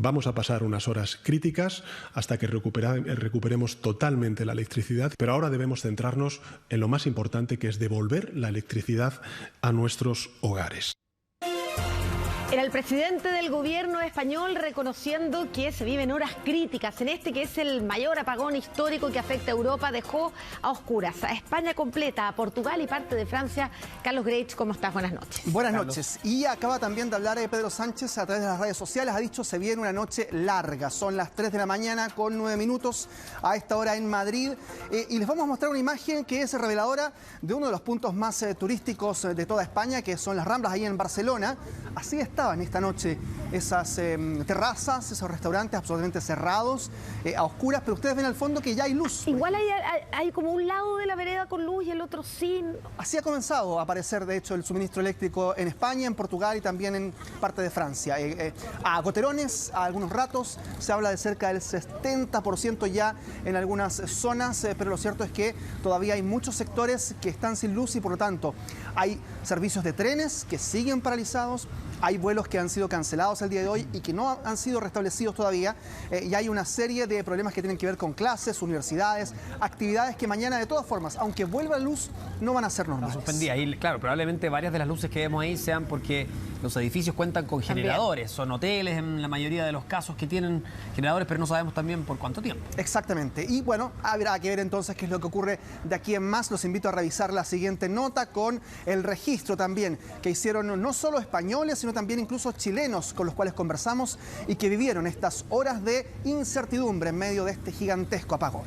Vamos a pasar unas horas críticas hasta que recuperemos totalmente la electricidad, pero ahora debemos centrarnos en lo más importante, que es devolver la electricidad a nuestros hogares. Era el presidente del gobierno español reconociendo que se viven horas críticas en este que es el mayor apagón histórico que afecta a Europa. Dejó a oscuras a España completa, a Portugal y parte de Francia. Carlos Grech, ¿cómo estás? Buenas noches. Buenas noches. Y acaba también de hablar Pedro Sánchez a través de las redes sociales. Ha dicho se viene una noche larga. Son las 3 de la mañana con 9 minutos a esta hora en Madrid. Y les vamos a mostrar una imagen que es reveladora de uno de los puntos más turísticos de toda España, que son las Ramblas ahí en Barcelona. Así estaban esta noche esas terrazas, esos restaurantes absolutamente cerrados, a oscuras, pero ustedes ven al fondo que ya hay luz. Igual hay como un lado de la vereda con luz y el otro sin. Así ha comenzado a aparecer, de hecho, el suministro eléctrico en España, en Portugal y también en parte de Francia. A goterones, a algunos ratos, se habla de cerca del 70% ya en algunas zonas, pero lo cierto es que todavía hay muchos sectores que están sin luz y por lo tanto hay servicios de trenes que siguen paralizados. Hay vuelos que han sido cancelados el día de hoy y que no han sido restablecidos todavía. Y hay una serie de problemas que tienen que ver con clases, universidades, actividades que mañana de todas formas, aunque vuelva la luz, no van a ser normales. Suspendía. Y claro, probablemente varias de las luces que vemos ahí sean porque los edificios cuentan con generadores. Son hoteles en la mayoría de los casos que tienen generadores, pero no sabemos también por cuánto tiempo. Exactamente. Y bueno, habrá que ver entonces qué es lo que ocurre de aquí en más. Los invito a revisar la siguiente nota con el registro también que hicieron no solo españoles, sino también incluso chilenos con los cuales conversamos y que vivieron estas horas de incertidumbre en medio de este gigantesco apagón.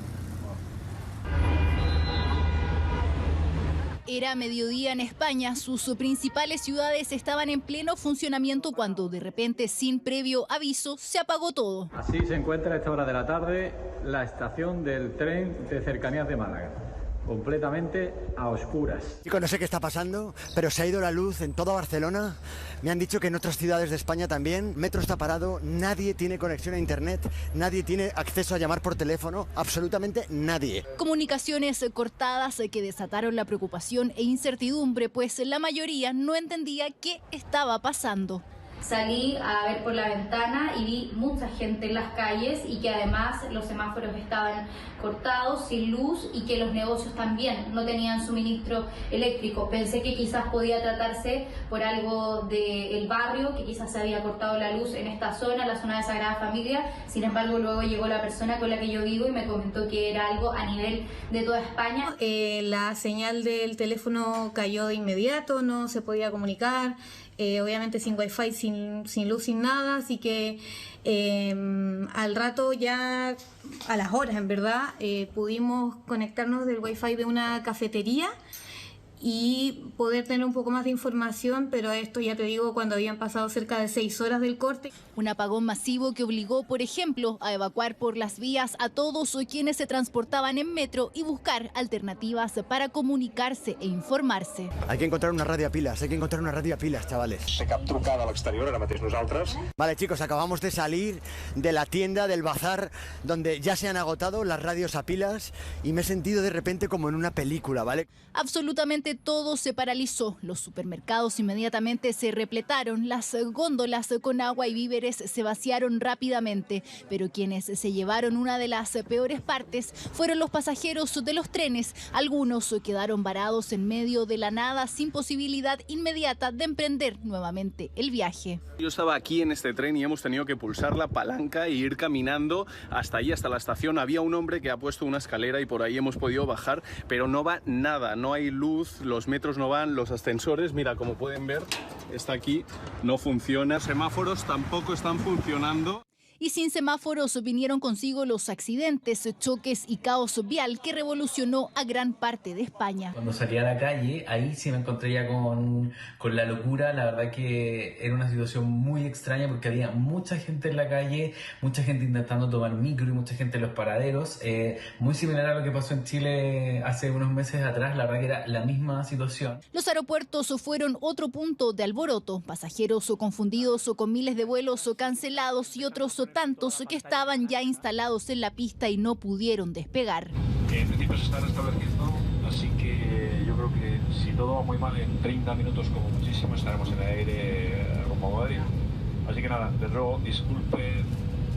Era mediodía en España, sus principales ciudades estaban en pleno funcionamiento cuando de repente, sin previo aviso, se apagó todo. Así se encuentra a esta hora de la tarde la estación del tren de cercanías de Málaga. Completamente a oscuras. Chicos, no sé qué está pasando, pero se ha ido la luz en toda Barcelona. Me han dicho que en otras ciudades de España también. Metro está parado, nadie tiene conexión a internet, nadie tiene acceso a llamar por teléfono, absolutamente nadie. Comunicaciones cortadas que desataron la preocupación e incertidumbre, pues la mayoría no entendía qué estaba pasando. Salí a ver por la ventana y vi mucha gente en las calles y que además los semáforos estaban cortados, sin luz y que los negocios también no tenían suministro eléctrico. Pensé que quizás podía tratarse por algo del barrio, que quizás se había cortado la luz en esta zona, la zona de Sagrada Familia. Sin embargo, luego llegó la persona con la que yo vivo y me comentó que era algo a nivel de toda España. La señal del teléfono cayó de inmediato, no se podía comunicar. Obviamente sin wifi, sin luz, sin nada, así que al rato ya, a las horas en verdad, pudimos conectarnos del wifi de una cafetería y poder tener un poco más de información, pero esto ya te digo cuando habían pasado cerca de 6 horas del corte. Un apagón masivo que obligó, por ejemplo, a evacuar por las vías a todos quienes se transportaban en metro y buscar alternativas para comunicarse e informarse. Hay que encontrar una radio a pilas, chavales. Se cap trucada a l'exterior, ara mateix nosaltres. Vale, chicos, acabamos de salir de la tienda, del bazar, donde ya se han agotado las radios a pilas y me he sentido de repente como en una película, ¿vale? Absolutamente todo se paralizó. Los supermercados inmediatamente se repletaron, las góndolas con agua y víveres se vaciaron rápidamente, pero quienes se llevaron una de las peores partes fueron los pasajeros de los trenes. Algunos quedaron varados en medio de la nada sin posibilidad inmediata de emprender nuevamente el viaje. Yo estaba aquí en este tren y hemos tenido que pulsar la palanca e ir caminando hasta ahí, hasta la estación. Había un hombre que ha puesto una escalera y por ahí hemos podido bajar, pero no va nada, no hay luz, los metros no van, los ascensores, mira, como pueden ver, está aquí, no funciona, semáforos tampoco están funcionando. Y sin semáforos vinieron consigo los accidentes, choques y caos vial que revolucionó a gran parte de España. Cuando salí a la calle, ahí sí me encontré ya con la locura. La verdad que era una situación muy extraña porque había mucha gente en la calle, mucha gente intentando tomar micro y mucha gente en los paraderos. Muy similar a lo que pasó en Chile hace unos meses atrás, la verdad que era la misma situación. Los aeropuertos fueron otro punto de alboroto. Pasajeros confundidos con miles de vuelos cancelados y otros tantos que estaban ya instalados en la pista y no pudieron despegar. En principio se está restableciendo, así que yo creo que si todo va muy mal, en 30 minutos como muchísimo estaremos en el aire rumbo a Madrid. Así que nada, de nuevo, disculpen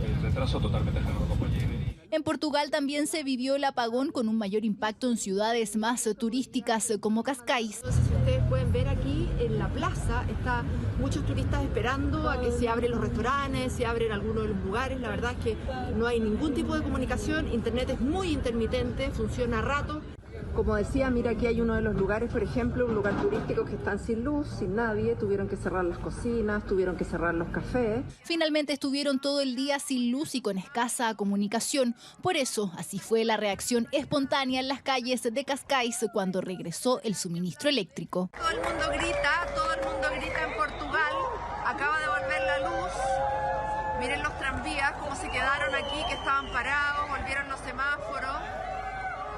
El retraso totalmente generado por Iberia. En Portugal también se vivió el apagón con un mayor impacto en ciudades más turísticas como Cascais. No sé si ustedes pueden ver aquí en la plaza, están muchos turistas esperando a que se abren los restaurantes, se abren algunos de los lugares. La verdad es que no hay ningún tipo de comunicación, internet es muy intermitente, funciona a rato. Como decía, mira, aquí hay uno de los lugares, por ejemplo, un lugar turístico que están sin luz, sin nadie, tuvieron que cerrar las cocinas, tuvieron que cerrar los cafés. Finalmente estuvieron todo el día sin luz y con escasa comunicación. Por eso, así fue la reacción espontánea en las calles de Cascais cuando regresó el suministro eléctrico. Todo el mundo grita en Portugal, acaba de volver la luz. Miren los tranvías, cómo se quedaron aquí, que estaban parados, volvieron los semáforos.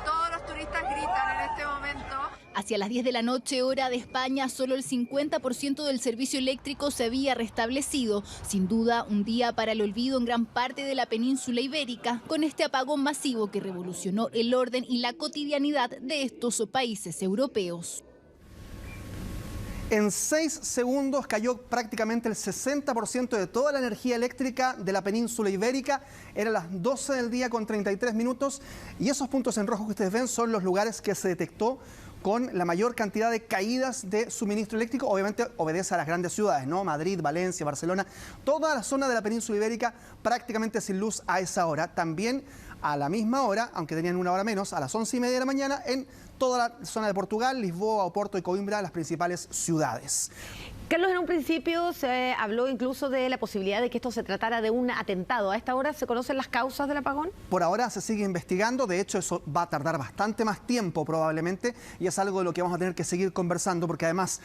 Todos los turistas gritan en este momento. Hacia las 10 de la noche, hora de España, solo el 50% del servicio eléctrico se había restablecido. Sin duda, un día para el olvido en gran parte de la península ibérica, con este apagón masivo que revolucionó el orden y la cotidianidad de estos países europeos. En 6 segundos cayó prácticamente el 60% de toda la energía eléctrica de la península ibérica. Eran las 12 del día con 33 minutos y esos puntos en rojo que ustedes ven son los lugares que se detectó con la mayor cantidad de caídas de suministro eléctrico. Obviamente obedece a las grandes ciudades, ¿no? Madrid, Valencia, Barcelona, toda la zona de la península ibérica prácticamente sin luz a esa hora. También a la misma hora, aunque tenían una hora menos, a las 11:30 de la mañana en toda la zona de Portugal, Lisboa, Oporto y Coimbra, las principales ciudades. Carlos, en un principio se habló incluso de la posibilidad de que esto se tratara de un atentado. ¿A esta hora se conocen las causas del apagón? Por ahora se sigue investigando, de hecho eso va a tardar bastante más tiempo probablemente y es algo de lo que vamos a tener que seguir conversando porque además,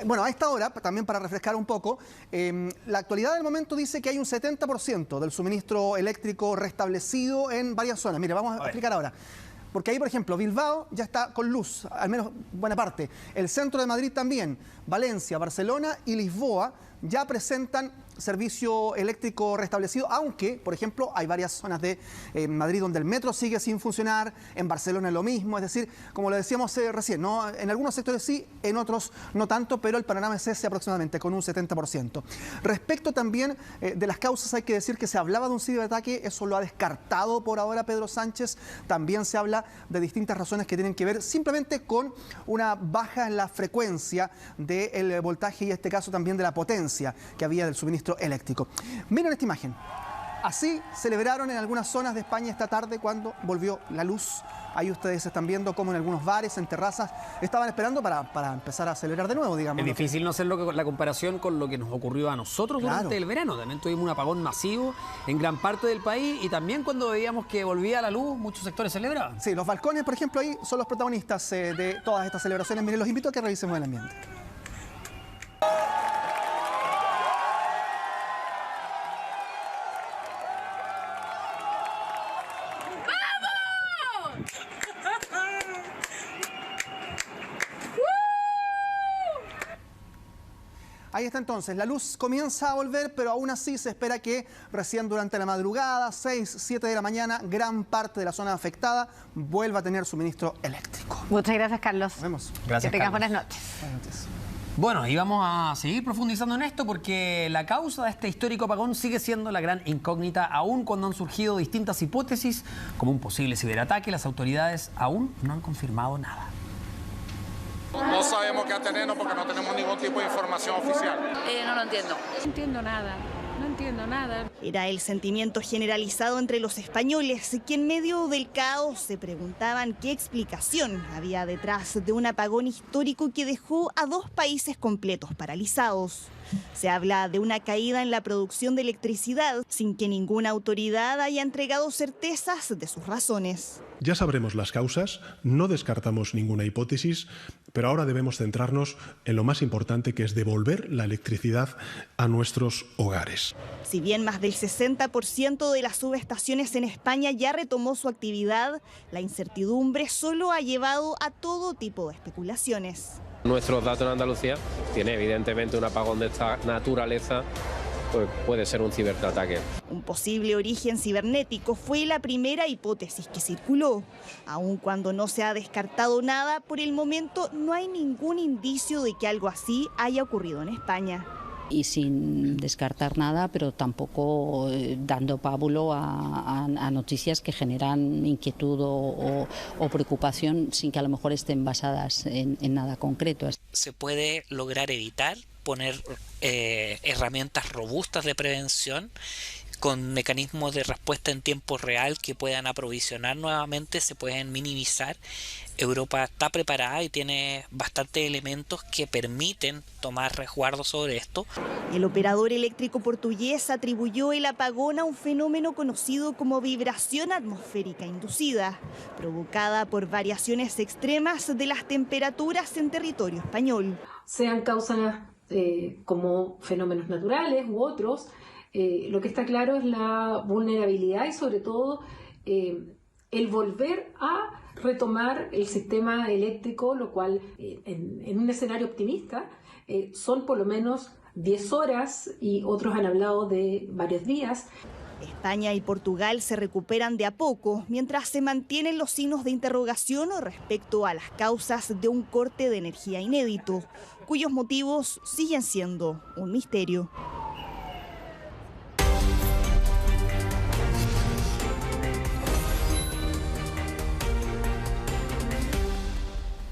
bueno, a esta hora, también para refrescar un poco, la actualidad del momento dice que hay un 70% del suministro eléctrico restablecido en varias zonas. Mire, vamos a explicar ahora. Porque ahí, por ejemplo, Bilbao ya está con luz, al menos buena parte. El centro de Madrid también, Valencia, Barcelona y Lisboa ya presentan servicio eléctrico restablecido, aunque, por ejemplo, hay varias zonas de Madrid donde el metro sigue sin funcionar, en Barcelona lo mismo, es decir, como lo decíamos recién, ¿no? En algunos sectores sí, en otros no tanto, pero el panorama es ese aproximadamente, con un 70%. Respecto también de las causas, hay que decir que se hablaba de un ciberataque, eso lo ha descartado por ahora Pedro Sánchez, también se habla de distintas razones que tienen que ver simplemente con una baja en la frecuencia del voltaje y en este caso también de la potencia que había del suministro eléctrico. Miren esta imagen. Así celebraron en algunas zonas de España esta tarde cuando volvió la luz. Ahí ustedes están viendo cómo en algunos bares, en terrazas, estaban esperando para empezar a celebrar de nuevo, digamos. Es difícil no hacer la comparación con lo que nos ocurrió a nosotros durante el verano. También tuvimos un apagón masivo en gran parte del país y también cuando veíamos que volvía la luz, muchos sectores celebraban. Sí, los balcones, por ejemplo, ahí son los protagonistas de todas estas celebraciones. Miren, los invito a que revisemos el ambiente. Ahí está entonces, la luz comienza a volver, pero aún así se espera que recién durante la madrugada, 6, 7 de la mañana, gran parte de la zona afectada vuelva a tener suministro eléctrico. Muchas gracias, Carlos. Nos vemos. Gracias, que tengas Carlos. buenas noches. Buenas noches. Bueno, y vamos a seguir profundizando en esto porque la causa de este histórico apagón sigue siendo la gran incógnita, aún cuando han surgido distintas hipótesis como un posible ciberataque. Las autoridades aún no han confirmado nada. No sabemos qué atenernos porque no tenemos ningún tipo de información oficial. No lo entiendo. No entiendo nada. No entiendo nada. Era el sentimiento generalizado entre los españoles, que en medio del caos se preguntaban qué explicación había detrás de un apagón histórico que dejó a 2 países completos paralizados. Se habla de una caída en la producción de electricidad sin que ninguna autoridad haya entregado certezas de sus razones. Ya sabremos las causas, no descartamos ninguna hipótesis, pero ahora debemos centrarnos en lo más importante, que es devolver la electricidad a nuestros hogares. Si bien más del 60% de las subestaciones en España ya retomó su actividad, la incertidumbre solo ha llevado a todo tipo de especulaciones. Nuestros datos en Andalucía tiene evidentemente un apagón de esta naturaleza, pues puede ser un ciberataque. Un posible origen cibernético fue la primera hipótesis que circuló. Aun cuando no se ha descartado nada, por el momento no hay ningún indicio de que algo así haya ocurrido en España. Y sin descartar nada, pero tampoco dando pábulo a noticias que generan inquietud o preocupación sin que a lo mejor estén basadas en nada concreto. Se puede lograr evitar, poner herramientas robustas de prevención con mecanismos de respuesta en tiempo real que puedan aprovisionar nuevamente, se pueden minimizar. Europa está preparada y tiene bastantes elementos que permiten tomar resguardo sobre esto. El operador eléctrico portugués atribuyó el apagón a un fenómeno conocido como vibración atmosférica inducida, provocada por variaciones extremas de las temperaturas en territorio español. Sean causas como fenómenos naturales u otros, lo que está claro es la vulnerabilidad y sobre todo el volver a retomar el sistema eléctrico, lo cual en un escenario optimista son por lo menos 10 horas y otros han hablado de varios días. España y Portugal se recuperan de a poco, mientras se mantienen los signos de interrogación respecto a las causas de un corte de energía inédito, cuyos motivos siguen siendo un misterio.